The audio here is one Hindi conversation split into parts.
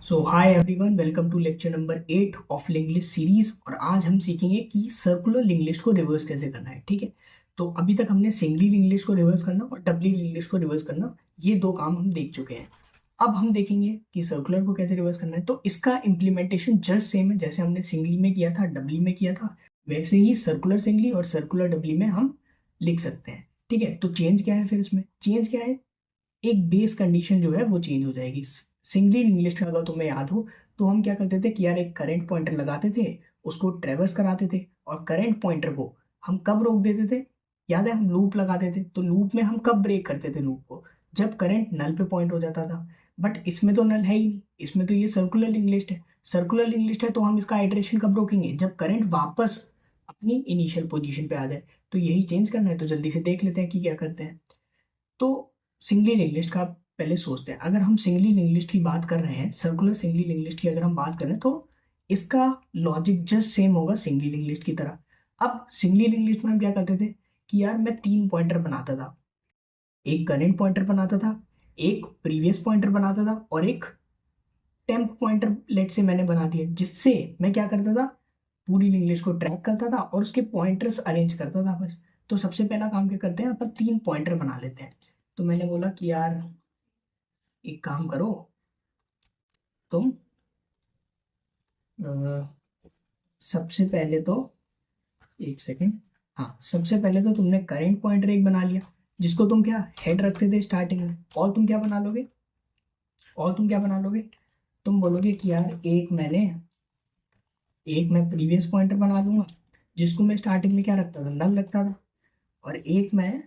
So hi everyone, welcome to lecture number 8 of Linglish series. और आज हम सीखेंगे कि सर्कुलर लिंग्लिश को रिवर्स कैसे करना है। ठीक है, तो अभी तक हमने सिंगली लिंग्लिश को रिवर्स करना और डबली लिंग्लिश को रिवर्स करना, ये दो काम हम देख चुके हैं। अब हम देखेंगे कि सर्कुलर को कैसे रिवर्स करना है। तो इसका इम्प्लीमेंटेशन जस्ट सेम है, जैसे हमने सिंगली में किया था, डबली में किया था, वैसे ही सर्कुलर सिंगली और सर्कुलर डबली में हम लिख सकते हैं। ठीक है, तो चेंज क्या है? फिर इसमें चेंज क्या है? एक बेस कंडीशन जो है वो चेंज हो जाएगी। सिंगली इंग्लिश का अगर तुम्हें याद हो तो हम क्या करते थे कि यार एक करंट पॉइंटर लगाते थे, उसको ट्रेवर्स कराते थे, और करंट पॉइंटर को हम कब रोक देते थे? याद है, हम लूप लगाते थे। तो लूप में हम कब ब्रेक करते थे लूप को? जब करंट नल पे पॉइंट हो जाता था। बट इसमें तो नल है ही नहीं, इसमें तो ये सर्कुलर इंग्लिश है। सर्कुलर इंग्लिश है तो हम इसका आइटरेशन कब रोकेंगे? जब करंट वापस अपनी इनिशियल पोजीशन पे आ जाए। तो यही चेंज करना है, तो जल्दी से देख लेते हैं कि क्या करते हैं। तो सिंगली इंग्लिश का पहले सोचते हैं। अगर हम सिंगली इंग्लिश की बात कर रहे हैं, सर्कुलर सिंगली इंग्लिश की अगर हम बात करें, तो इसका लॉजिक जस्ट सेम होगा सिंगली इंग्लिश की तरह। अब सिंगली इंग्लिश में हम क्या करते थे कि यार मैं 3 पॉइंटर बनाता था। एक करेंट पॉइंटर बनाता था, एक प्रीवियस पॉइंटर बनाता था, और एक टेम्प पॉइंटर लेट से मैंने बना दिया, जिससे मैं क्या करता था, पूरी इंग्लिश को ट्रैक करता था और उसके पॉइंटर्स अरेंज करता था बस। तो सबसे पहला काम क्या करते हैं, अपन 3 पॉइंटर बना लेते हैं। तो मैंने बोला कि यार एक काम करो तुम, अ, सबसे पहले तो, एक सेकेंड, हाँ, सबसे पहले तो तुमने करेंट पॉइंटर एक बना लिया, जिसको तुम क्या हेड रखते थे स्टार्टिंग में। और तुम क्या बना लोगे? तुम बोलोगे कि यार एक मैं प्रीवियस पॉइंटर बना लूंगा, जिसको मैं स्टार्टिंग में क्या रखता था, नल रखता था। और एक मैं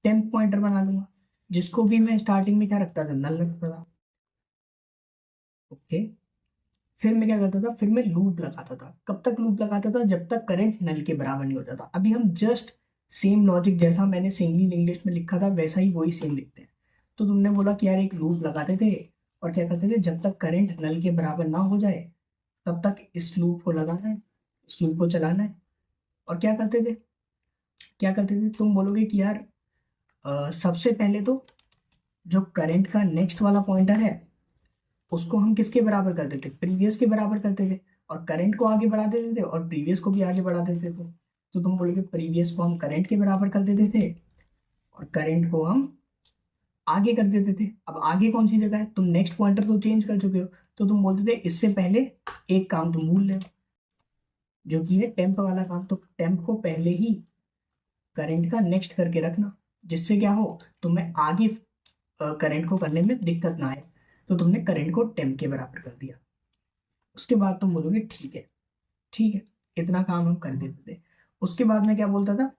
टेम्प पॉइंटर बना लूंगा, जिसको भी मैं स्टार्टिंग में क्या रखता था, नल रखता था। ओके, फिर मैं क्या करता था, फिर मैं लूप लगाता था। कब तक लूप लगाता था? जब तक करंट नल के बराबर नहीं होता था। अभी हम जस्ट सेम लॉजिक जैसा मैंने सिंगली इंग्लिश में लिखा था वैसा ही वही सेम लिखते हैं। तो तुमने बोला कि यार एक लूप लगाते थे, और क्या करते थे, जब तक करंट नल के बराबर ना हो जाए तब तक इस लूप को लगाना है, इस लूप को चलाना है। और क्या करते थे, तुम बोलोगे कि यार सबसे पहले तो जो करंट का नेक्स्ट वाला पॉइंटर है, उसको हम किसके बराबर करते थे, प्रीवियस के बराबर करते थे। और करंट को आगे बढ़ा देते थे और प्रीवियस को भी आगे बढ़ा देते थे। तो तुम बोलोगे प्रीवियस को हम करंट के बराबर कर देते थे, और करंट को हम आगे कर देते थे। अब आगे कौन सी जगह है? तुम नेक्स्ट पॉइंटर तो चेंज कर चुके हो। तो तुम बोलते थे इससे पहले एक काम तुम भूल रहे हो, जो कि है टेम्प वाला काम। तो टेम्प को पहले ही करंट का नेक्स्ट करके रखना, जिससे क्या हो, तुम्हें आगे करंट को करने में दिक्कत ना आए। तो तुमने करंट को टेम्प के बराबर कर दिया। उसके बाद तुम बोलोगे ठीक है, ठीक है, इतना काम हम कर देते थे। उसके बाद मैं क्या बोलता था,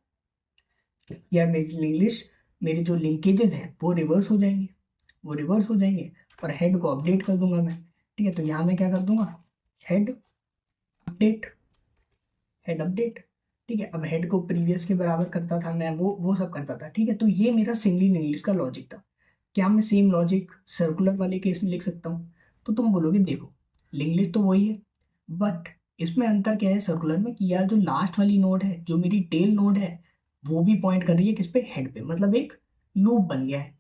यार मेरी इंग्लिश, मेरे जो लिंकेजेस हैं वो रिवर्स हो जाएंगे, और हेड को अपडेट कर दूंगा मैं। ठीक है, तो यहाँ मैं क्या कर दूंगा, हेड अपडेट, हेड अपडेट। ठीक है, अब हेड को प्रीवियस के बराबर करता था मैं, वो सब करता था। ठीक है, तो ये मेरा सिंगली इंग्लिश का लॉजिक था। क्या मैं सेम लॉजिक सर्कुलर वाले केस में लिख सकता हूँ? तो तुम बोलोगे देखो, लिंग्लिश तो वही है, बट इसमें अंतर क्या है सर्कुलर में, कि यार जो लास्ट वाली नोड है, जो मेरी टेल नोड है, वो भी पॉइंट कर रही है किस पे, हेड पे। मतलब एक लूप बन गया है।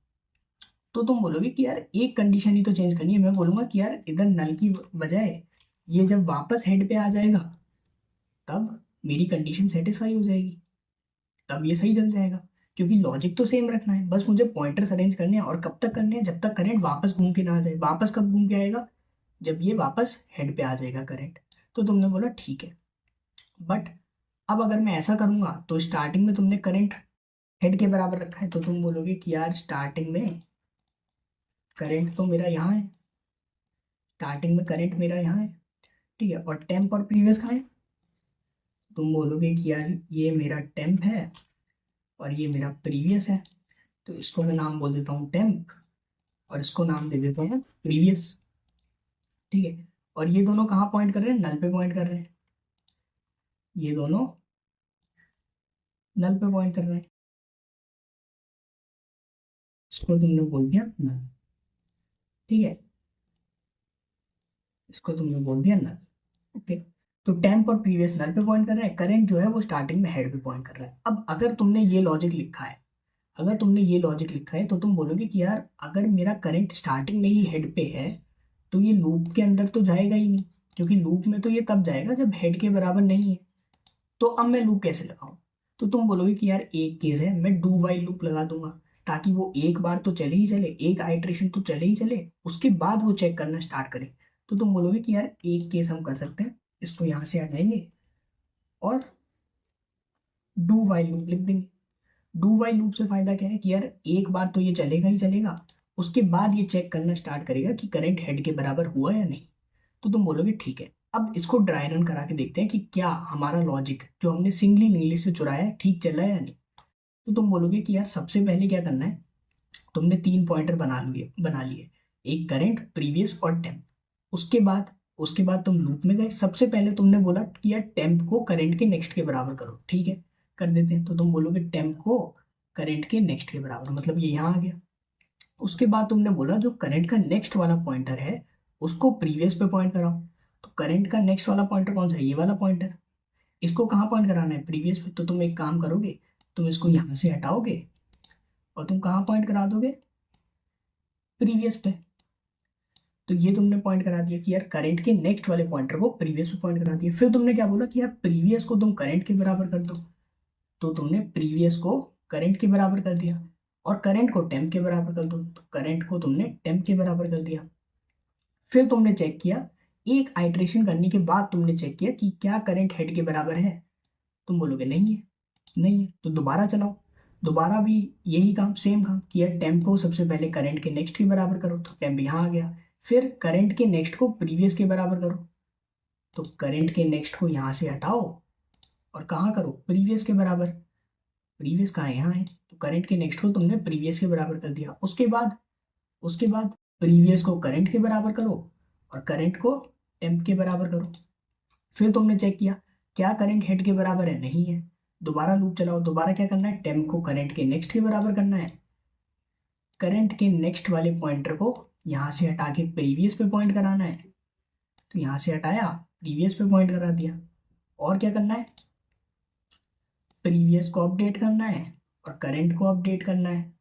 तो तुम बोलोगे कि यार एक कंडीशन ही तो चेंज करनी है। मैं बोलूंगा कि यार इधर नल की बजाय ये जब वापस हेड पे आ जाएगा, तब मेरी कंडीशन सेटिस्फाई हो जाएगी, तब ये सही चल जाएगा। क्योंकि लॉजिक तो सेम रखना है, बस मुझे पॉइंटर्स अरेंज करने हैं। और कब तक करने हैं? जब तक करंट वापस घूम के ना आ जाए। वापस कब घूम के आएगा? जब ये वापस हेड पे आ जाएगा करंट। तो तुमने बोला ठीक है, बट अब अगर मैं ऐसा करूंगा तो स्टार्टिंग में तुमने करंट हेड के बराबर रखा है, तो तुम बोलोगे कि यार स्टार्टिंग में करंट तो मेरा यहाँ है, ठीक है, और टेम्प और प्रीवियस कहाँ है? तुम बोलोगे कि यार ये मेरा टेम्प है और ये मेरा प्रीवियस है। तो इसको मैं नाम बोल देता हूँ टेम्प, और इसको नाम दे देते हैं प्रीवियस। ठीक है, और ये दोनों कहाँ पॉइंट कर रहे हैं? नल पे पॉइंट कर रहे हैं। ये दोनों नल पे पॉइंट कर रहे हैं। इसको तुमने बोल दिया नल। ठीक है, इसको तुमने बोल दिया नल। ओके, तो टेम्प और प्रीवियस नल पे पॉइंट कर रहे हैं, करंट जो है वो स्टार्टिंग में हेड पे पॉइंट कर रहा है। अब अगर तुमने ये लॉजिक लिखा है, अगर तुमने ये लॉजिक लिखा है तो तुम बोलोगे कि यार अगर मेरा करंट स्टार्टिंग में ही हेड पे है तो ये लूप के अंदर तो जाएगा ही नहीं, क्योंकि लूप में तो ये तब जाएगा जब हेड के बराबर नहीं है। तो अब मैं लूप कैसे लगाऊं? तो तुम बोलोगे कि यार एक केस है, मैं डू वाइल लूप लगा दूंगा, ताकि वो एक बार तो चले ही चले, एक आइट्रेशन तो चले ही चले, उसके बाद वो चेक करना स्टार्ट करे। तो तुम बोलोगे कि यार एक केस हम कर सकते हैं, इसको यहाँ से हटाएंगे और डू वाइल लूप लिख देंगे। डू वाइल लूप से फायदा क्या है कि यार एक बार तो ये चलेगा ही चलेगा, उसके बाद ये चेक करना स्टार्ट करेगा कि करंट हेड के बराबर हुआ या नहीं। तो तुम बोलोगे ठीक है, अब इसको ड्राई रन करा के देखते हैं कि क्या हमारा लॉजिक जो हमने सिंगली इंग्लिश से चुराया है ठीक चल रहा है या नहीं। तो तुम बोलोगे कि यार सबसे पहले क्या करना है, तुमने 3 पॉइंटर बना लिए, एक करंट, प्रीवियस और टेम्प। उसके बाद तुम लूप में गए। सबसे पहले तुमने बोला कि यार टेम्प को करंट के नेक्स्ट के बराबर करो, ठीक है कर देते हैं। तो तुम बोलोगे टेम्प को करंट के नेक्स्ट के बराबर, मतलब ये यहाँ आ गया। उसके बाद तुमने बोला जो करंट का नेक्स्ट वाला पॉइंटर है उसको प्रीवियस पे पॉइंट कराओ। तो करंट का नेक्स्ट वाला पॉइंटर कौन सा है? ये वाला पॉइंटर। इसको कहाँ पॉइंट कराना है? प्रीवियस पे। तो तुम एक काम करोगे, तुम इसको यहाँ से हटाओगे और तुम कहाँ पॉइंट करा दोगे? प्रीवियस पे। तो ये तुमने पॉइंट करा दिया कि यार करंट के नेक्स्ट वाले पॉइंटर को प्रीवियस पे पॉइंट करा दिया। फिर तुमने क्या बोला कि यार प्रीवियस को तुम करंट के बराबर कर दो। तो तुमने प्रीवियस को करंट के बराबर कर दिया और करंट को टेम्प के बराबर कर दो। तो करंट को तुमने टेम्प के बराबर कर दिया। फिर तुमने चेक किया, एक आइट्रेशन करने के बाद तुमने चेक किया कि क्या करंट हेड के बराबर है। तुम बोलोगे नहीं है, नहीं है। तो दोबारा चलाओ, दोबारा भी यही काम, सेम काम किया। टेम्प को सबसे पहले करंट के नेक्स्ट के बराबर करो, तो टेम्प यहाँ आ गया। फिर करंट के नेक्स्ट को प्रीवियस के बराबर करो, तो करंट के नेक्स्ट को यहाँ से हटाओ और कहाँ करो? प्रीवियस के बराबर। प्रीवियस कहाँ है? यहाँ है। तो करंट के नेक्स्ट को तुमने प्रीवियस के बराबर कर दिया। उसके बाद प्रीवियस को करंट के बराबर करो और करंट को टेम्प के बराबर करो। फिर तुमने चेक किया क्या करंट हेड के बराबर है? नहीं है। दोबारा लूप चलाओ, दोबारा क्या करना है? टेम्प को करंट के नेक्स्ट के बराबर करना है। करंट के नेक्स्ट वाले पॉइंटर को यहाँ से हटा के प्रीवियस पे पॉइंट कराना है। तो यहाँ से हटाया, प्रीवियस पे पॉइंट करा दिया। और क्या करना है? प्रीवियस को अपडेट करना है और करंट को अपडेट करना है।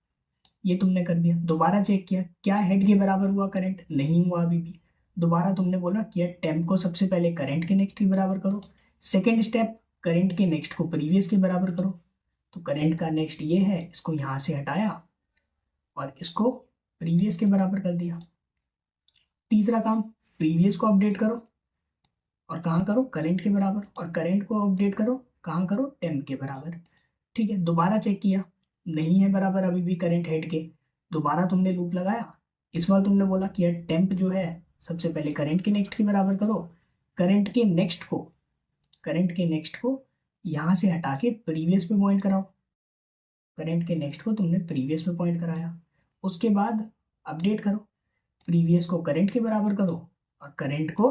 ये तुमने कर दिया। दोबारा चेक किया क्या हेड के बराबर हुआ करंट? नहीं हुआ अभी भी। दोबारा तुमने बोला कि टेम्प को सबसे पहले करंट के नेक्स्ट के बराबर करो, सेकेंड स्टेप करंट के नेक्स्ट को प्रीवियस के बराबर करो। तो करंट का नेक्स्ट ये है, इसको यहाँ से हटाया और इसको प्रीवियस के बराबर कर दिया। तीसरा काम, प्रीवियस को अपडेट करो और कहाँ करो? करंट के बराबर। और करंट को अपडेट करो, कहाँ करो? टेम्प के बराबर। ठीक है, दोबारा चेक किया, नहीं है बराबर अभी भी करंट हेड के। दोबारा तुमने लूप लगाया। इस बार तुमने बोला कि यार टेम्प जो है सबसे पहले करंट के नेक्स्ट के बराबर करो, करंट के नेक्स्ट को यहाँ से हटा के प्रीवियस पे पॉइंट कराओ। करंट के नेक्स्ट को तुमने प्रीवियस पे पॉइंट कराया। उसके बाद अपडेट करो, प्रीवियस को करंट के बराबर करो और करंट को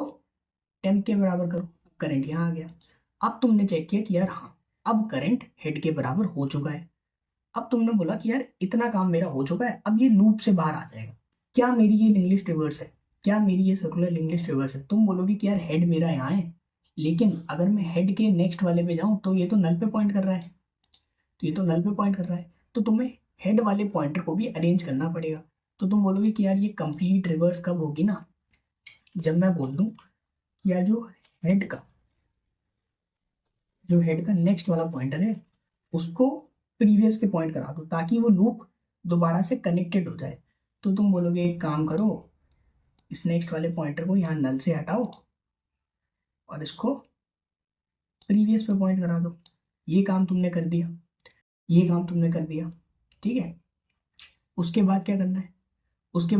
टेम्प के बराबर करो। करंट यहाँ आ गया। अब तुमने चेक किया कि यार हाँ, अब करंट हेड के बराबर हो चुका है। अब तुमने बोला कि यार इतना काम मेरा हो चुका है, अब ये लूप से बाहर आ जाएगा। क्या मेरी ये इंग्लिश रिवर्स है? क्या मेरी ये सर्कुलर इंग्लिश रिवर्स है? तुम बोलोगे कि यार हेड मेरा यहाँ है, लेकिन अगर मैं हेड के नेक्स्ट वाले पे जाऊं तो ये तो नल पे पॉइंट कर रहा है। तो ये तो नल पे पॉइंट कर रहा है, तो तुम्हें हेड वाले पॉइंटर को भी अरेंज करना पड़ेगा। तो तुम बोलोगे कि यार ये कंप्लीट रिवर्स कब होगी ना, जब मैं बोल दूं कि यार जो हेड का नेक्स्ट वाला पॉइंटर है उसको प्रीवियस के पॉइंट करा दो, ताकि वो लूप दोबारा से कनेक्टेड हो जाए। तो तुम बोलोगे एक काम करो, इस नेक्स्ट वाले पॉइंटर को यहाँ नल से हटाओ और इसको प्रीवियस पे पॉइंट करा दो। ये काम तुमने कर दिया, ये काम तुमने कर दिया, ठीक है। उसके बाद क्या करना है? उसके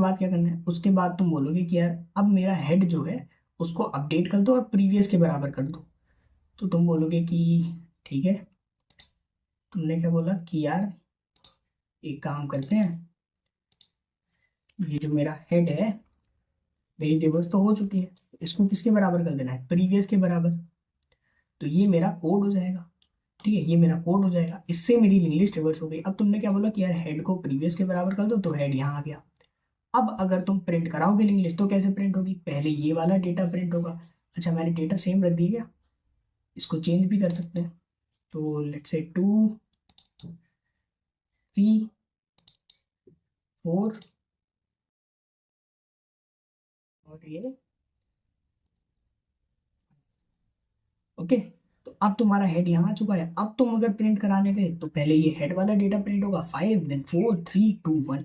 बाद तुम बोलोगे कि यार अब मेरा हेड जो है उसको अपडेट कर दो और प्रीवियस के बराबर कर दो। तो तुम बोलोगे कि ठीक है। तुमने क्या बोला कि यार एक काम करते हैं, ये जो मेरा हेड है, मेरी रिवर्स तो हो चुकी है, इसको किसके बराबर कर देना है? प्रीवियस के बराबर। तो ये मेरा कोड हो जाएगा, ठीक है, ये मेरा कोड हो जाएगा। इससे मेरी इंग्लिश रिवर्स हो गई। अब तुमने क्या बोला कि यार हेड को प्रीवियस के बराबर कर दो, तो हेड यहाँ आ गया। अब अगर तुम प्रिंट कराओगे इंग्लिश तो कैसे प्रिंट होगी? पहले ये वाला डेटा प्रिंट होगा। अच्छा, मैंने डेटा सेम रख दिया, इसको चेंज भी कर सकते हैं। तो लेट्स से 2 3 4 और ये ओके। तो अब तुम्हारा हेड यहाँ आ चुका है। अब तुम अगर प्रिंट कराने गए तो पहले ये हेड वाला डेटा प्रिंट होगा 5 देन 4 3 2 1।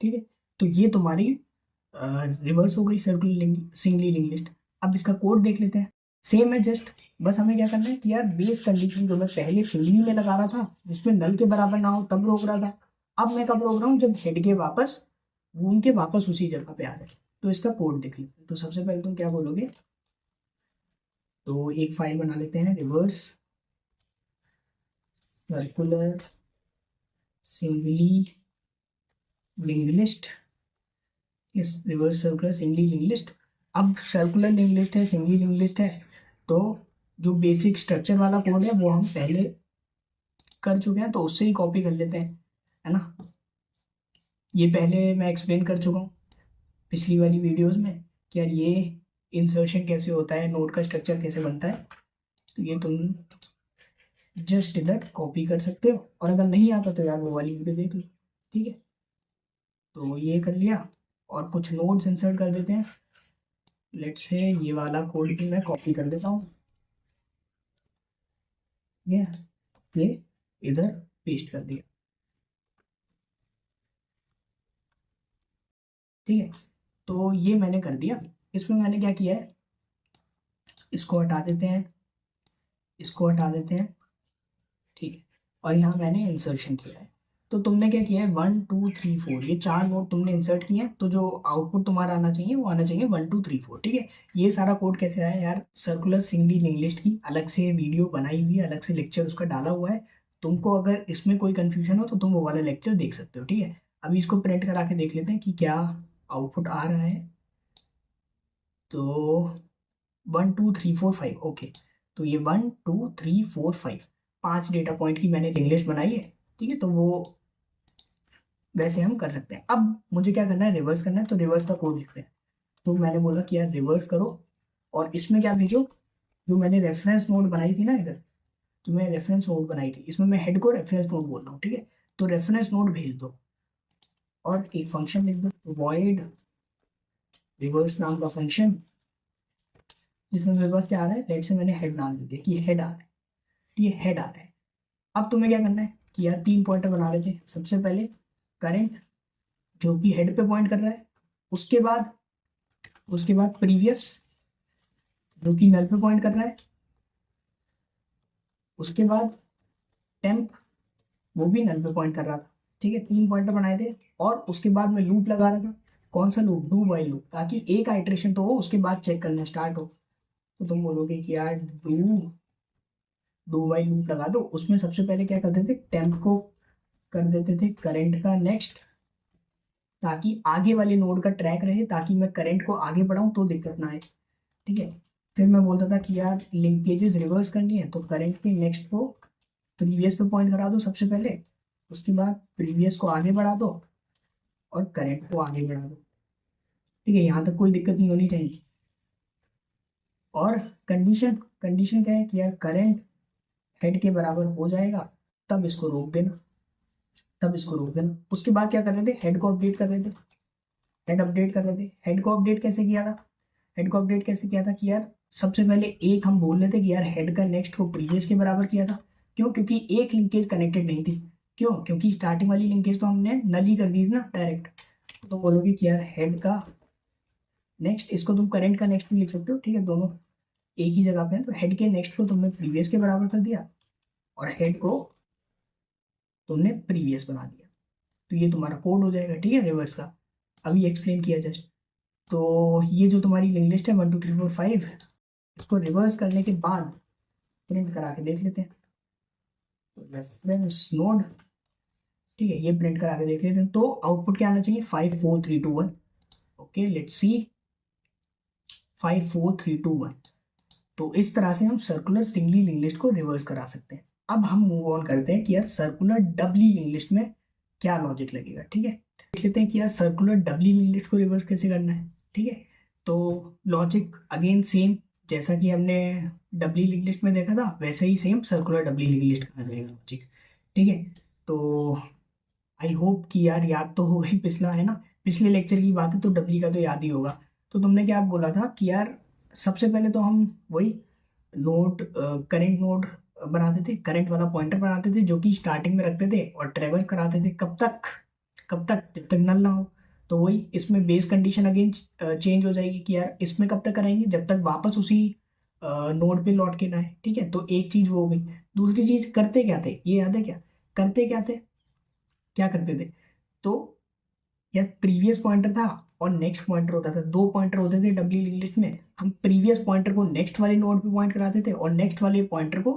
ठीक है, तो ये तुम्हारी रिवर्स हो गई सर्कुलर सिंगली लिंक लिस्ट। अब इसका कोड देख लेते हैं। सेम है जस्ट, बस हमें क्या करना है कि यार बेस कंडीशन जो मैं पहले सिंगली में लगा रहा था जिसमें नल के बराबर ना हो तब रोक रहा था, अब मैं कब रोक रहा हूँ जब हेड के वापस घूम के वापस उसी जगह पे आ जाए। तो इसका कोड देख लेते हैं। तो सबसे पहले तुम क्या बोलोगे, तो एक फाइल बना लेते हैं, reverse circular singly link list. Yes, reverse circular singly link list. अब सर्कुलर लिंक लिस्ट है, सिंगली लिंक लिस्ट है, तो जो बेसिक स्ट्रक्चर वाला कोड है वो हम पहले कर चुके हैं, तो उससे ही कॉपी कर लेते हैं, है ना। ये पहले मैं एक्सप्लेन कर चुका हूँ पिछली वाली वीडियोस में कि यार ये इंसर्शन कैसे होता है, नोड का स्ट्रक्चर कैसे बनता है। तो ये तुम जस्ट इधर कॉपी कर सकते हो, और अगर नहीं आता तो यार वो वाली वीडियो देख लो। ठीक है, तो ये कर लिया और कुछ नोड्स इंसर्ट कर देते हैं। लेट्स से ये वाला कोड भी मैं कॉपी कर देता हूँ, ये इधर पेस्ट कर दिया। ठीक है, तो ये मैंने कर दिया। इसमें मैंने क्या किया है, इसको हटा देते हैं, इसको हटा देते हैं। ठीक है, और यहाँ मैंने इंसर्शन किया है। तो तुमने क्या किया है, 1 2 3 4 ये 4 नोड तुमने इंसर्ट किए हैं, तो जो आउटपुट तुम्हारा आना चाहिए वो आना चाहिए 1 2 3 4। ठीक है, ये सारा कोड कैसे आया यार, सर्कुलर सिंगली लिंक लिस्ट की अलग से वीडियो बनाई हुई है, अलग से लेक्चर उसका डाला हुआ है। तुमको अगर इसमें कोई कंफ्यूजन हो तो तुम वो वाला लेक्चर देख सकते हो। ठीक है, अभी इसको प्रिंट करा के देख लेते हैं कि क्या आउटपुट आ रहा है। तो 1 2 3 4 5 ओके। तो ये 1 2 3 4 5 5 डेटा पॉइंट की मैंने लिंक लिस्ट बनाई है। ठीक है, तो वो वैसे हम कर सकते हैं। अब मुझे क्या करना है, रिवर्स करना है, तो रिवर्स का कोड लिखते हैं। तो मैंने बोला कि यार रिवर्स करो, और इसमें क्या भेजो, जो मैंने रेफरेंस नोड बनाई थी ना इधर, जो मैं रेफरेंस नोड बनाई थी इसमें मैं हेड को रेफरेंस नोड बोल रहा हूँ। ठीक है, तो रेफरेंस नोड भेज दो और एक फंक्शन लिख दो, वॉइड रिवर्स नाम का फंक्शन, जिसमें मेरे पास क्या आ रहा है, लेट से मैंने हेड नाम दे दिया कि हेड आ रहा है, ये हेड आ रहा है। अब तुम्हें क्या करना है कि यार 3 पॉइंटर बना लेते हैं। सबसे पहले करेंट जो कि हेड पे पॉइंट कर रहा है, उसके बाद प्रीवियस जो कि नल पे पॉइंट कर रहा है, उसके बाद टेम्प वो भी नल पे पॉइंट कर रहा था। ठीक है, 3 पॉइंटर बनाए थे, और उसके बाद मैं लूप लगा रहा था। कौन सा लूप, डू वाइल लूप, ताकि एक आइट्रेशन तो हो उसके बाद चेक करना स्टार्ट हो। तो तुम बोलोगे कि यार डू वाइल लूप लगा दो। उसमें सबसे पहले क्या करते थे, टेम्प को कर देते थे करंट का नेक्स्ट, ताकि आगे वाले नोड का ट्रैक रहे, ताकि मैं करंट को आगे बढ़ाऊं तो दिक्कत ना आए। ठीक है, फिर मैं बोलता था कि यार लिंकेजेस रिवर्स करनी है, तो करंट के नेक्स्ट को प्रीवियस पे पॉइंट करा दो सबसे पहले, उसके बाद प्रीवियस को आगे बढ़ा दो और करंट को आगे बढ़ा दो। ठीक है, यहाँ तक कोई दिक्कत नहीं होनी चाहिए। और कंडीशन कंडीशन क्या है कि यार करंट हेड के बराबर हो जाएगा, तब इसको रोक देना, तब इसको रोक देना। उसके बाद क्या कर रहे थे, हेड को अपडेट कर रहे थे, हेड अपडेट कर रहे थे। हेड को अपडेट कैसे किया था, हेड को अपडेट कैसे किया था कि यार सबसे पहले एक हम बोल रहे थे कि यार हेड का नेक्स्ट को प्रीवियस के बराबर किया था। क्यों, क्योंकि एक लिंकेज कनेक्टेड नहीं थी। क्यों, क्योंकि स्टार्टिंग वाली लिंकेज तो हमने नल ही कर दी थी ना डायरेक्ट। तो बोलोगे कि यार हेड का नेक्स्ट, इसको तुम करंट का नेक्स्ट भी लिख सकते हो। ठीक है, दोनों एक ही जगह पे है, तो हेड के नेक्स्ट को तुमने प्रीवियस के बराबर कर दिया और हेड को तुमने प्रीवियस बना दिया। तो ये तुम्हारा कोड हो जाएगा। ठीक है, रिवर्स का अभी एक्सप्लेन किया जस्ट। तो ये जो तुम्हारी लिंक लिस्ट है 1 2 3 4 5, इसको रिवर्स करने के बाद प्रिंट करा के देख लेते हैं। तो रेफरेंस नोड, ठीक है, ये प्रिंट करा के देख लेते हैं। तो आउटपुट क्या आना चाहिए, 5 4 3 2 1। Okay, let's see, 5 4 3 2 1। तो इस तरह से हम सर्कुलर सिंगली लिंक लिस्ट को रिवर्स करा सकते हैं। अब हम मूव ऑन करते हैं कि यार सर्कुलर डबली लिंक लिस्ट में क्या लॉजिक लगेगा। ठीक है, देख लेते हैं कि यार सर्कुलर डबली लिंक लिस्ट को रिवर्स कैसे करना है। ठीक है, तो लॉजिक अगेन सेम, जैसा कि हमने डबली लिंक लिस्ट में देखा था वैसे ही सेम सर्कुलर डबली लिंक लिस्ट का रहेगा लॉजिक। ठीक है, तो आई होप कि यार याद तो हो गई, पिछला है ना, पिछले लेक्चर की बात है, तो डब्ल्यू का तो याद ही होगा। तो तुमने क्या बोला था कि यार सबसे पहले तो हम वही नोड, करंट नोड बनाते थे, करंट वाला पॉइंटर बनाते थे जो कि स्टार्टिंग में रखते थे, और ट्रेवल कराते थे कब तक, कब तक, जब तक नल ना हो। तो वही इसमें बेस कंडीशन अगेन चेंज हो जाएगी कि यार इसमें कब तक कराएंगे, जब तक वापस उसी नोड पे लौट के ना आए। ठीक है, तो एक चीज वो हो गई। दूसरी चीज करते क्या थे, ये याद है क्या? करते क्या थे, क्या करते थे? तो यार प्रीवियस पॉइंटर था और नेक्स्ट पॉइंटर होता था, दो पॉइंटर होते थे डब्ल्यू इंग्लिश में। हम प्रीवियस पॉइंटर को नेक्स्ट वाले नोड पे पॉइंट कराते थे और नेक्स्ट वाले पॉइंटर को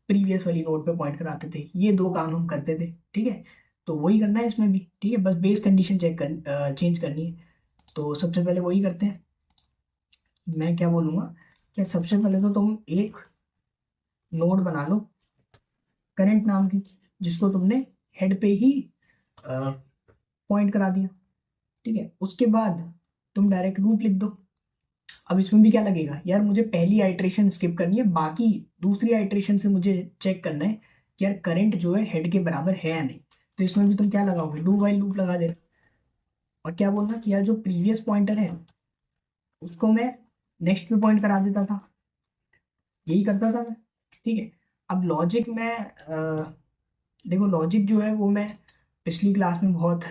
प्रीवियस वाली नोड पे पॉइंट कराते थे। ये दो काम हम करते थे। ठीक है, तो वही करना है इसमें भी। ठीक है, बस बेस कंडीशन चेंज करनी है। तो सबसे पहले वही करते हैं। मैं क्या बोलूँगा कि सबसे पहले तो तुम एक नोड बना लो करंट नाम की, जिसको तुमने हेड पे ही पॉइंट करा दिया। ठीक है, उसके बाद तुम डायरेक्ट लूप लिख दो। अब इसमें भी क्या लगेगा यार, मुझे पहली आइट्रेशन स्किप करनी है, बाकी दूसरी आइट्रेशन से मुझे चेक करना है कि यार करंट जो है हेड के बराबर है या नहीं। तो इसमें भी तुम क्या लगाओगे, डू वाइल लूप लगा देना। और क्या बोलना कि यार जो प्रीवियस पॉइंटर है उसको मैं नेक्स्ट पे पॉइंट करा देता था, यही करता था मैं। ठीक है, अब लॉजिक में देखो लॉजिक जो है वो मैं पिछली क्लास में बहुत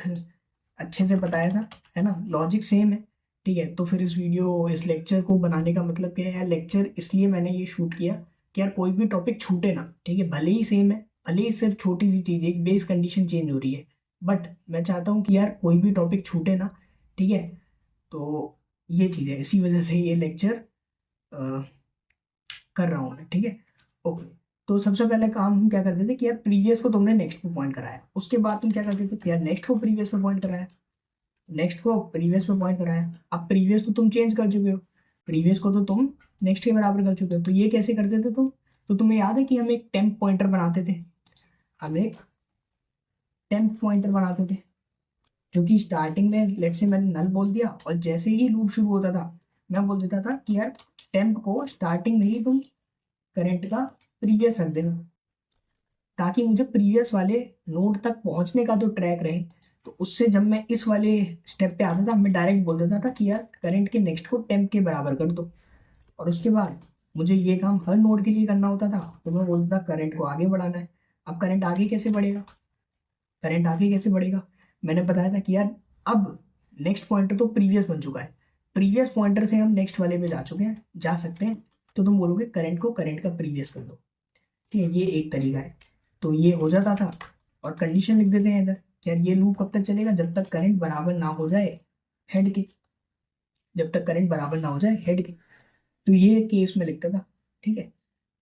अच्छे से बताया था, है ना, लॉजिक सेम है। ठीक है, तो फिर इस लेक्चर को बनाने का मतलब क्या है यार, लेक्चर इसलिए मैंने ये शूट किया कि यार कोई भी टॉपिक छूटे ना। ठीक है, भले ही सेम है, भले ही सिर्फ छोटी सी चीज़, एक बेस कंडीशन चेंज हो रही है, बट मैं चाहता हूँ कि यार कोई भी टॉपिक छूटे ना। ठीक है, तो ये चीज़ है, इसी वजह से ये लेक्चर कर रहा हूँ मैं। ठीक है, ओके। तो सबसे पहले काम हम क्या करते थे कि यार प्रीवियस को तुमने नेक्स्ट पे पॉइंट कराया, उसके बाद तुम क्या करते थे कि यार नेक्स्ट को प्रीवियस पे पॉइंट कराया, नेक्स्ट को प्रीवियस पे पॉइंट कराया। अब प्रीवियस तो तुम चेंज कर चुके हो, प्रीवियस को तो तुम नेक्स्ट के बराबर कर चुके हो। तो ये कैसे करते थे तुम? तो तुम्हें याद है कि हम एक टेम्प पॉइंटर बनाते थे, हम एक टेम्प पॉइंटर बनाते थे, क्योंकि स्टार्टिंग में लेट से मैंने नल बोल दिया और जैसे ही लूप शुरू होता था मैं बोल देता था कि यार टेम्प को स्टार्टिंग में ही तुम करंट का प्रीवियस रख देना, ताकि मुझे प्रीवियस वाले नोड तक पहुंचने का तो ट्रैक रहे। तो उससे जब मैं इस वाले स्टेप पे आता था मैं डायरेक्ट बोल देता था कि यार करंट के नेक्स्ट को टेम्प के बराबर कर दो। और उसके बाद मुझे ये काम हर नोड के लिए करना होता था, तो मैं बोलता था करंट को आगे बढ़ाना है। अब करंट आगे कैसे बढ़ेगा, करंट आगे कैसे बढ़ेगा? मैंने बताया था कि यार अब नेक्स्ट पॉइंटर तो प्रीवियस बन चुका है, प्रीवियस पॉइंटर से हम नेक्स्ट वाले में जा चुके हैं, जा सकते हैं। तो तुम बोलोगे करंट को करंट का प्रीवियस कर दो। ठीक है, ये एक तरीका है। तो ये हो जाता था, और कंडीशन लिख देते हैं इधर कि यार ये लूप कब तक चलेगा, जब तक करंट बराबर ना हो जाए हेड के, जब तक करंट बराबर ना हो जाए हेड के। तो ये केस में लिखता था। ठीक है,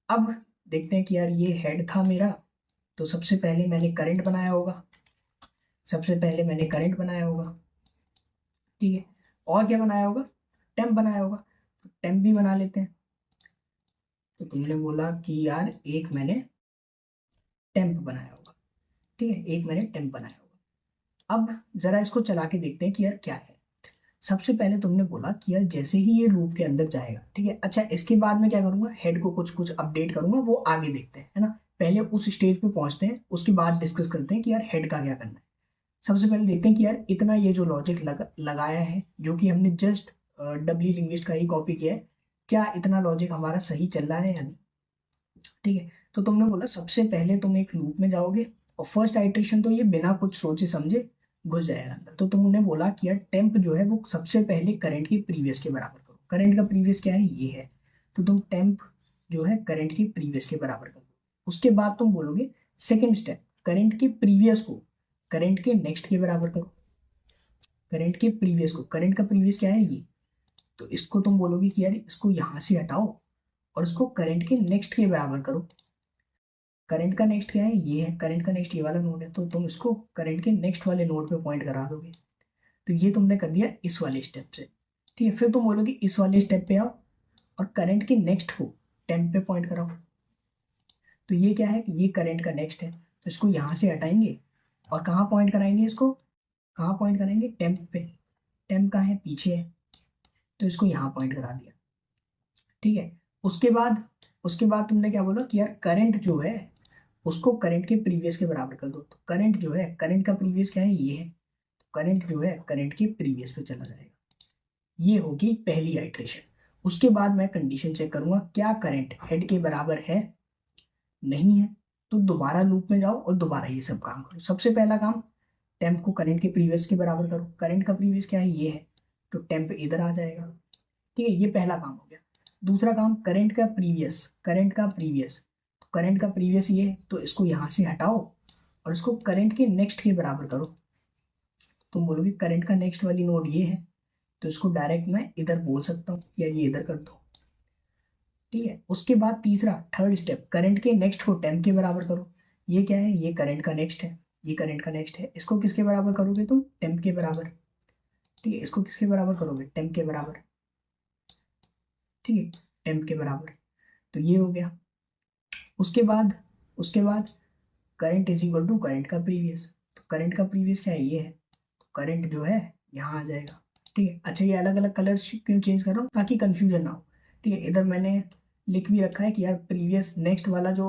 अब देखते हैं कि यार ये हेड था मेरा, तो सबसे पहले मैंने करंट बनाया होगा, सबसे पहले मैंने करंट बनाया होगा। ठीक है, और क्या बनाया होगा, टेम्प बनाया होगा। तो टेम्प भी बना लेते हैं। तो तुमने बोला कि यार एक मैंने टेम्प बनाया होगा। ठीक है, एक मैंने टेम्प बनाया होगा। अब जरा इसको चला के देखते हैं कि यार क्या है। सबसे पहले तुमने बोला कि यार जैसे ही ये लूप के अंदर जाएगा, ठीक है, अच्छा इसके बाद में क्या करूंगा, हेड को कुछ कुछ अपडेट करूंगा, वो आगे देखते हैं, है ना। पहले उस स्टेज पे पहुंचते हैं, उसके बाद डिस्कस करते हैं कि यार हेड का क्या करना है। सबसे पहले देखते हैं कि यार इतना ये जो लॉजिक लगाया है, जो कि हमने जस्ट डब्ल्यू इंग्लिश का ही कॉपी किया है, क्या इतना लॉजिक हमारा सही चल रहा है या नहीं। ठीक है, तो तुमने बोला सबसे पहले तुम एक लूप में जाओगे, और फर्स्ट आइट्रेशन तो ये बिना कुछ सोचे समझे घुस जाएगा अंदर। तो तुमने बोला कि यार टेम्प जो है वो सबसे पहले करंट की प्रीवियस के बराबर करो। करंट का प्रीवियस क्या है, ये है। तो तुम टेम्प जो है करंट की प्रीवियस के बराबर करो। उसके बाद तुम बोलोगे सेकेंड स्टेप, करंट के प्रीवियस को करंट के नेक्स्ट के बराबर करो। करंट के प्रीवियस को, करंट का प्रीवियस क्या है, ये। तो इसको तुम बोलोगे कि यार इसको यहाँ से हटाओ और इसको करंट के नेक्स्ट के बराबर करो। करंट का नेक्स्ट क्या है, ये है, करंट का नेक्स्ट ये वाला नोड है, तो तुम इसको करंट के नेक्स्ट वाले नोड पे पॉइंट करा दोगे। तो ये तुमने कर दिया इस वाले स्टेप से। ठीक है, फिर तुम बोलोगे इस वाले स्टेप पे आओ और करंट के नेक्स्ट को टेम्प पे पॉइंट कराओ। तो ये क्या है, ये करंट का नेक्स्ट है, तो इसको यहाँ से हटाएंगे और कहाँ पॉइंट कराएंगे, इसको कहाँ पॉइंट कराएंगे, टेम्प पे। टेम्प कहाँ है, पीछे है, तो इसको यहाँ पॉइंट करा दिया। ठीक है, उसके बाद तुमने क्या बोला कि यार करंट जो है उसको करंट के प्रीवियस के बराबर कर दो। तो करंट जो है, करंट का प्रीवियस क्या है, ये है, तो करंट जो है करंट के प्रीवियस पे चला जाएगा। ये होगी पहली आइट्रेशन। उसके बाद मैं कंडीशन चेक करूंगा क्या करंट हेड के बराबर है, नहीं है, तो दोबारा लूप में जाओ और दोबारा ये सब काम करो। सबसे पहला काम, टेम्प को करंट के प्रीवियस के बराबर करो। करंट का प्रीवियस क्या है, ये है, तो टेम्प इधर आ जाएगा। ठीक है, ये पहला काम हो गया। दूसरा काम, करंट का प्रीवियस, करंट का प्रीवियस, तो करंट का प्रीवियस ये है, तो इसको यहाँ से हटाओ और इसको करंट के नेक्स्ट के बराबर करो। तुम बोलोगे करंट का नेक्स्ट वाली नोड ये है, तो इसको डायरेक्ट मैं इधर बोल सकता हूँ, या ये इधर कर दो। ठीक है, उसके बाद तीसरा, थर्ड स्टेप, करंट के नेक्स्ट को टेम्प के बराबर करो। ये क्या है, ये करंट का नेक्स्ट है, ये करंट का नेक्स्ट है, इसको किसके बराबर करोगे तुम, टेम्प के बराबर। ठीक है, इसको किसके बराबर करोगे, टेम्प के बराबर। ठीक है, टेम्प के बराबर, तो ये हो गया। उसके बाद current is equal to current का प्रीवियस। तो करंट का प्रीवियस क्या है, ये है, तो करंट जो है यहाँ आ जाएगा। ठीक है, अच्छा ये अलग अलग कलर क्यों चेंज कर रहा हूँ, ताकि कंफ्यूजन ना हो। ठीक है, इधर मैंने लिख भी रखा है कि यार प्रीवियस नेक्स्ट वाला जो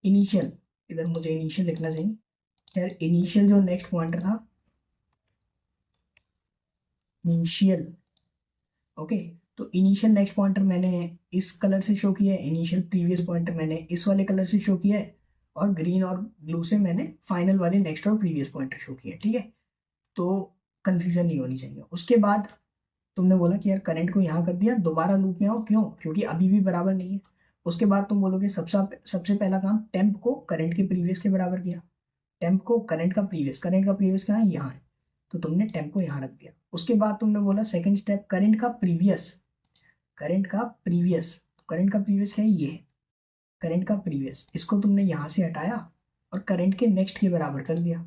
इनिशियल, इधर मुझे इनिशियल लिखना चाहिए यार, इनिशियल जो नेक्स्ट पॉइंटर था, इनिशियल। ओके, तो इनिशियल नेक्स्ट पॉइंटर मैंने इस कलर से शो किया है, इनिशियल प्रीवियस पॉइंटर मैंने इस वाले कलर से शो किया है, और ग्रीन और ब्लू से मैंने फाइनल वाले नेक्स्ट और प्रीवियस पॉइंटर शो किया है। ठीक है, तो कंफ्यूजन नहीं होनी चाहिए। उसके बाद तुमने बोला कि यार करंट को यहाँ कर दिया, दोबारा लूप में आओ, क्यों, क्योंकि अभी भी बराबर नहीं है। उसके बाद तुम बोलोगे सबसे पहला काम, टेम्प को करंट के प्रीवियस के बराबर किया। टेम्प को करंट का प्रीवियस, करंट का प्रीवियस क्या है, यहाँ है, तो तुमने टेम्प को यहाँ रख दिया। उसके बाद तुमने बोला सेकंड स्टेप, करंट का प्रीवियस, करंट का प्रीवियस, करंट का प्रीवियस क्या है, ये है, करंट का प्रीवियस, इसको तुमने यहाँ से हटाया और करंट के नेक्स्ट के बराबर कर दिया,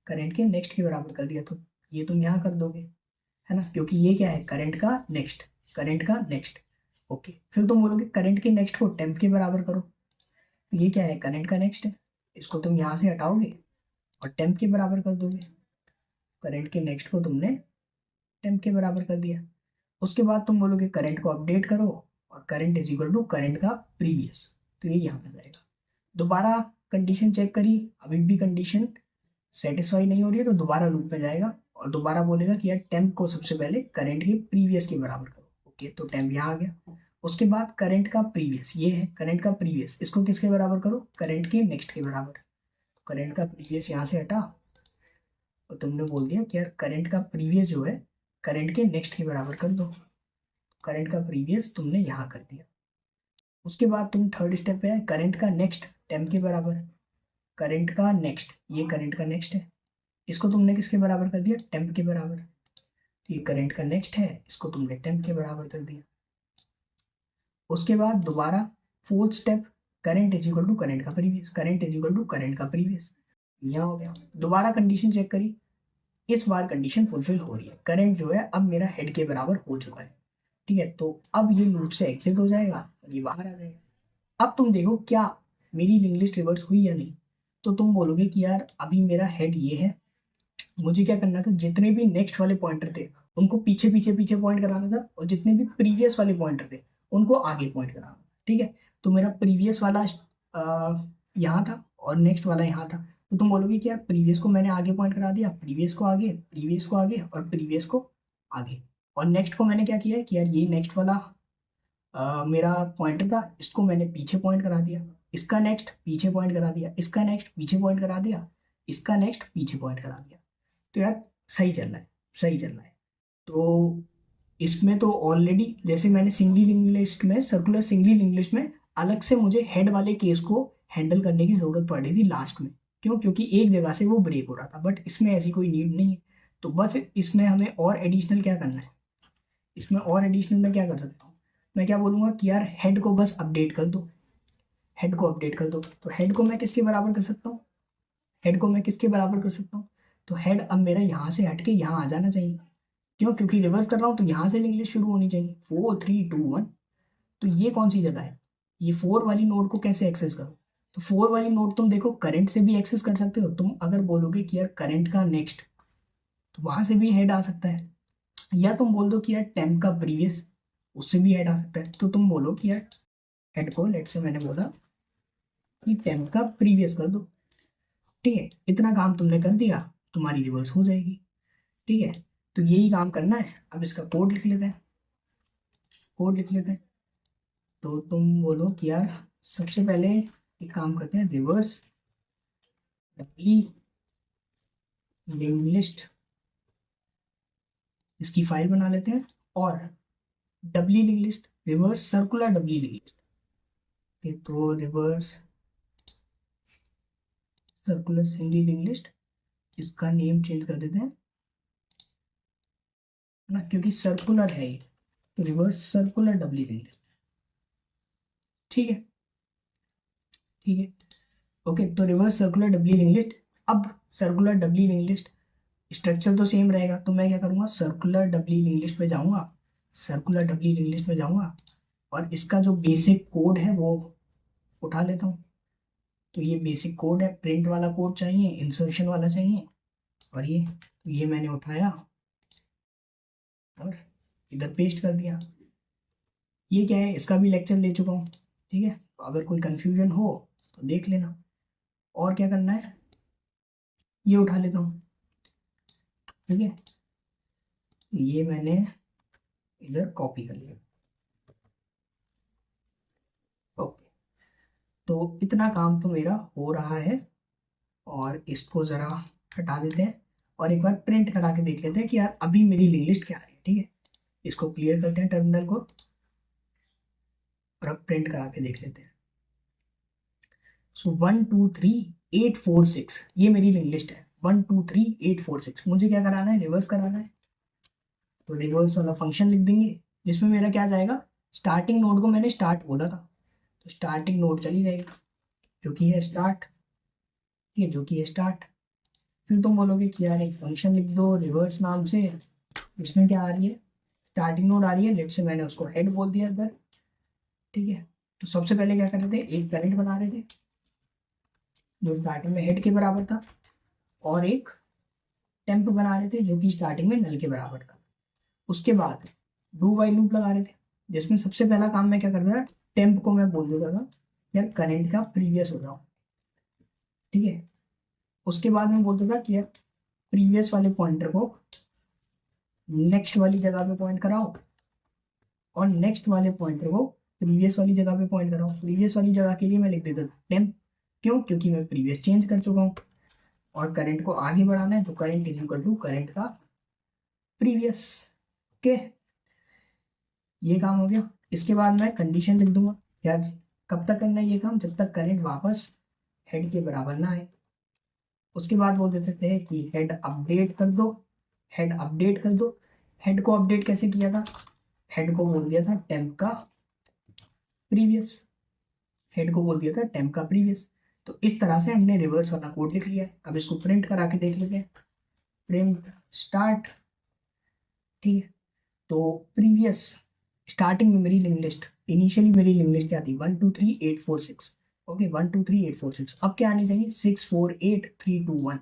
करंट के नेक्स्ट के बराबर कर दिया, तो ये तुम यहाँ कर दोगे, है ना, क्योंकि ये क्या है, करंट का नेक्स्ट, करंट का नेक्स्ट। ओके, फिर तुम बोलोगे करंट के नेक्स्ट को टेम्प के बराबर करो। ये क्या है, करंट का नेक्स्ट है, इसको तुम यहाँ से हटाओगे और टेम्प के बराबर कर दोगे। करंट के नेक्स्ट को तुमने टेम्प के बराबर कर दिया। उसके बाद तुम बोलोगे करंट को अपडेट करो और current is equal to current का प्रीवियस, तो ये यहाँ पे जाएगा। दोबारा कंडीशन चेक करी, अभी भी कंडीशन सेटिस्फाई नहीं हो रही है, तो दोबारा लूप में जाएगा और दोबारा बोलेगा कि यार टेम्प को सबसे पहले करंट के प्रीवियस के बराबर करो। ओके, तो टेम्प यहाँ आ गया। उसके बाद करंट का प्रीवियस, ये है करंट का प्रीवियस, इसको किसके बराबर करो, करंट के नेक्स्ट के बराबर। करंट का प्रीवियस यहाँ से हटा और तुमने बोल दिया कि यार करंट का प्रीवियस जो है करंट के नेक्स्ट के बराबर कर दो। करंट का प्रीवियस तुमने यहाँ कर दिया। उसके बाद तुम थर्ड स्टेप पे है, करंट का नेक्स्ट टेम्प के बराबर। करंट का नेक्स्ट, ये करंट का नेक्स्ट है, इसको तुमने किसके बराबर कर दिया, टेम्प के बराबर। तो ये करंट का नेक्स्ट है, इसको तुमने टेम्प के बराबर कर दिया। उसके बाद दोबारा fourth step, current is equal to current का previous, current is equal to current का प्रीवियस, यहाँ हो गया। दोबारा कंडीशन चेक करी, इस बार कंडीशन फुलफिल हो रही है, करंट जो है अब मेरा हेड के बराबर हो चुका है। ठीक है, तो अब ये लूप से एग्जिट हो जाएगा और ये बाहर आ जाएगा। अब तुम देखो क्या मेरी लिंक लिस्ट रिवर्स हुई या नहीं। तो तुम बोलोगे कि यार अभी मेरा हेड ये है, मुझे क्या करना था, जितने भी नेक्स्ट वाले पॉइंटर थे उनको पीछे पीछे पीछे पॉइंट कराना था, और जितने भी प्रीवियस वाले पॉइंटर थे उनको आगे पॉइंट कराना था। ठीक है, तो मेरा प्रीवियस वाला यहाँ था और नेक्स्ट वाला यहाँ था। तो तुम बोलोगे कि यार प्रीवियस को मैंने आगे पॉइंट करा दिया, प्रीवियस को आगे, प्रीवियस को आगे और प्रीवियस को आगे। और नेक्स्ट को मैंने क्या किया है कि यार ये नेक्स्ट वाला मेरा पॉइंटर था, इसको मैंने पीछे पॉइंट करा दिया, इसका नेक्स्ट पीछे पॉइंट करा दिया, इसका नेक्स्ट पीछे पॉइंट करा दिया, इसका नेक्स्ट पीछे पॉइंट करा दिया। तो यार सही चल रहा है, सही चल रहा है। तो इसमें तो ऑलरेडी जैसे मैंने सिंगली लिंक लिस्ट में, सर्कुलर सिंगली लिंक लिस्ट में अलग से मुझे हेड वाले केस को हैंडल करने की जरूरत पड़ रही थी लास्ट में, क्यों, क्योंकि एक जगह से वो ब्रेक हो रहा था। बट इसमें ऐसी कोई नीड नहीं है। तो बस इसमें हमें और एडिशनल क्या करना है, इसमें और एडिशनल मैं क्या कर सकता हूँ, मैं क्या बोलूँगा कि यार हेड को बस अपडेट कर दो, हेड को अपडेट कर दो। तो हेड को मैं किसके बराबर कर सकता हूँ, हेड को मैं किसके बराबर कर सकता हूँ, तो हेड अब मेरा यहाँ से हट के यहाँ आ जाना चाहिए। क्यों, क्योंकि रिवर्स कर रहा हूँ तो यहाँ से लिंक लिस्ट शुरू होनी चाहिए, 4 3 2 1। तो ये कौन सी जगह है, ये 4 वाली नोड को कैसे एक्सेस करो, तो 4 वाली नोड तुम देखो करंट से भी एक्सेस कर सकते हो। तुम अगर बोलोगे कि यार करंट का नेक्स्ट, तो वहां से भी हेड आ सकता है, या तुम बोल दो कि यार टेम्प का प्रीवियस, उससे भी हेड आ सकता है। तो तुम बोलो कि यार हेड को लेट से मैंने बोला कि टेम्प का प्रीवियस कर दो, ठीक है। इतना काम तुमने कर दिया, तुम्हारी रिवर्स हो जाएगी, ठीक है। तो यही काम करना है। अब इसका कोड लिख लेते हैं, कोड लिख लेते हैं। तो तुम बोलो कि यार सबसे पहले एक काम करते हैं, रिवर्स डब्ली लिंक लिस्ट, इसकी फाइल बना लेते हैं। और doubly link list, reverse circular doubly link list, तो reverse circular singly link list, इसका नेम चेंज कर देते हैं ना, क्योंकि सर्कुलर है ये, तो reverse circular doubly link list, ठीक है, ठीक है। ओके, तो reverse circular doubly link list. अब circular doubly link list structure तो सेम रहेगा, तो मैं क्या करूँगा, सर्कुलर डब्ली लिंक लिस्ट पे जाऊँगा, सर्कुलर डब्ली लिंक लिस्ट में जाऊँगा और इसका जो बेसिक कोड है वो उठा लेता हूँ। तो ये बेसिक कोड है, प्रिंट वाला कोड चाहिए, इंसर्शन वाला चाहिए, और ये मैंने उठाया और इधर पेस्ट कर दिया। ये क्या है, इसका भी लेक्चर ले चुका हूँ, ठीक है। तो अगर कोई कंफ्यूजन हो तो देख लेना। और क्या करना है, ये उठा लेता हूँ, ठीक है। ये मैंने इधर कॉपी कर लिया, ओके। तो इतना काम तो मेरा हो रहा है, और इसको ज़रा हटा देते हैं और एक बार प्रिंट करा के देख लेते हैं कि यार अभी मेरी लिंक लिस्ट क्या आ रही है, ठीक है। इसको क्लियर करते हैं टर्मिनल को और अब प्रिंट करा के देख लेते हैं। सो 1 2 3 8 4 6 ये मेरी लिंक लिस्ट है। 1 2 3 8 4 6 मुझे क्या कराना है, रिवर्स कराना है। तो रिवर्स वाला फंक्शन लिख देंगे जिसमें मेरा क्या जाएगा, स्टार्टिंग नोड को मैंने स्टार्ट बोला था, तो स्टार्टिंग नोड चली जाएगी जो कि है स्टार्ट, ये जो कि है स्टार्ट। फिर तुम बोलोगे कि यार एक फंक्शन लिख दो रिवर्स नाम से, इसमें क्या आ रही है, स्टार्टिंग नोड आ रही है, लेट से मैंने उसको हेड बोल दिया इधर, ठीक है। तो सबसे पहले क्या कर रहे थे, एक करंट बना रहे थे जो स्टार्टिंग में हेड के बराबर था, और एक टेम्प बना रहे थे जो कि स्टार्टिंग में नल के बराबर था। उसके बाद डू वाइल लूप लगा रहे थे जिसमें सबसे पहला काम मैं क्या करता था, टेम्प को मैं बोल देता था यार करंट का प्रीवियस हो जाओ, ठीक है। उसके बाद मैं बोलता था कि यार प्रीवियस वाले पॉइंटर को नेक्स्ट वाली जगह पे पॉइंट कराओ, और नेक्स्ट वाले पॉइंटर को प्रीवियस वाली जगह पे पॉइंट कराओ। प्रीवियस वाली जगह के लिए मैं लिख देता था टेम्प, क्यों, क्योंकि मैं प्रीवियस चेंज कर चुका हूँ और करंट को आगे बढ़ाना है, तो current is equal to current का प्रीवियस, ओके। ये काम हो गया। इसके बाद मैं कंडीशन लिख दूंगा यार, कब तक करना है ये काम, जब तक करंट वापस हेड के बराबर ना आए। उसके बाद बोल देते थे कि हेड अपडेट कर दो, हेड अपडेट कर दो। हेड को अपडेट कैसे किया था, हेड को बोल दिया था टेम्प का प्रीवियस, हेड को बोल दिया था टेम्प का प्रीवियस। तो इस तरह से हमने रिवर्स वाला कोड लिख लिया है। अब इसको प्रिंट करा के देख लेते हैं, प्रिंट स्टार्ट, ठीक है। तो प्रीवियस स्टार्टिंग में मेरी लिंक लिस्ट, इनिशियली मेरी लिंक लिस्ट क्या थी, 1 2 3 8 4 6, ओके 1 2 3 8 4 6। अब क्या आनी चाहिए, 6 4 8 3 2 1।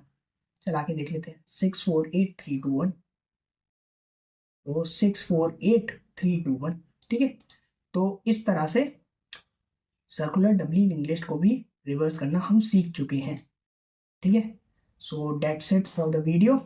चला के देख लेते हैं, 6 4 8 3 2 1, तो 6 4 8 3 2 1, ठीक है। तो इस तरह से सर्कुलर डब्ली लिंक लिस्ट को भी रिवर्स करना हम सीख चुके हैं, ठीक है। So that's it for the video.